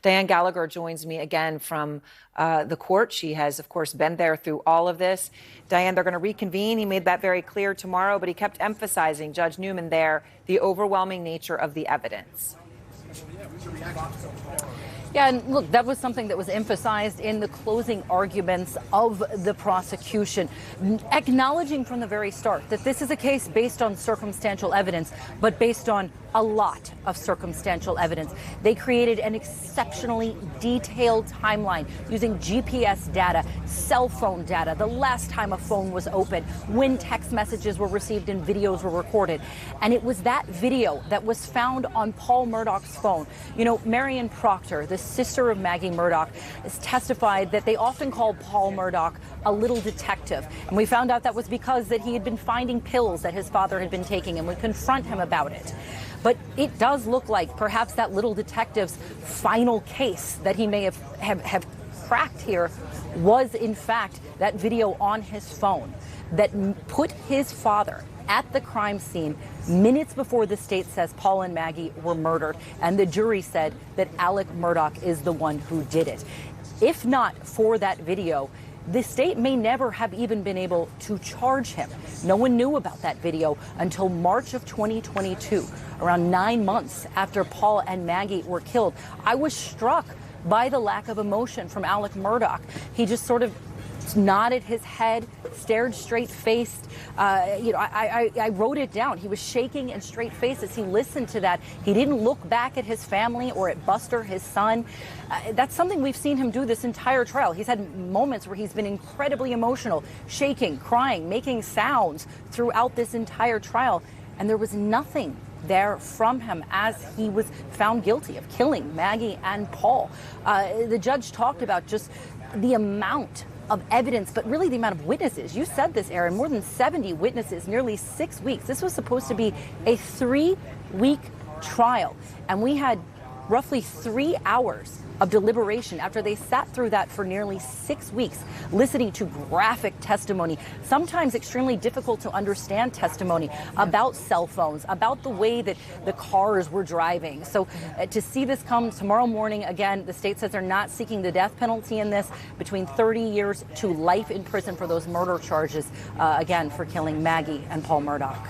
Dianne Gallagher joins me again from the court. She has, of course, been there through all of this. Dianne, they're going to reconvene. He made that very clear tomorrow, but he kept emphasizing, Judge Newman there, the overwhelming nature of the evidence. Yeah, and look, that was something that was emphasized in the closing arguments of the prosecution, acknowledging from the very start that this is a case based on circumstantial evidence, but based on a lot of circumstantial evidence. They created an exceptionally detailed timeline using GPS data, cell phone data, the last time a phone was opened, when text messages were received and videos were recorded. And it was that video that was found on Paul Murdaugh's phone. You know, Marion Proctor, the sister of Maggie Murdaugh, has testified that they often called Paul Murdaugh a little detective. And we found out that was because that he had been finding pills that his father had been taking and would confront him about it. But it does look like perhaps that little detective's final case that he may have cracked here was, in fact, that video on his phone that put his father at the crime scene minutes before the state says Paul and Maggie were murdered. And the jury said that Alex Murdaugh is the one who did it. If not for that video, the state may never have even been able to charge him. No one knew about that video until March of 2022, around 9 months after Paul and Maggie were killed. I was struck by the lack of emotion from Alex Murdaugh. He just sort of nodded his head, stared straight-faced. I wrote it down. He was shaking and straight-faced as he listened to that. He didn't look back at his family or at Buster, his son. That's something we've seen him do this entire trial. He's had moments where he's been incredibly emotional, shaking, crying, making sounds throughout this entire trial. And there was nothing there from him as he was found guilty of killing Maggie and Paul. The judge talked about just the amount of evidence, but really the amount of witnesses. You said this, Aaron, more than 70 witnesses, nearly 6 weeks. This was supposed to be a 3-week trial, and we had roughly 3 hours of deliberation after they sat through that for nearly 6 weeks, listening to graphic testimony, sometimes extremely difficult to understand testimony about cell phones, about the way that the cars were driving. So to see this come tomorrow morning, again, the state says they're not seeking the death penalty in this, between 30 years to life in prison for those murder charges, again, for killing Maggie and Paul Murdaugh.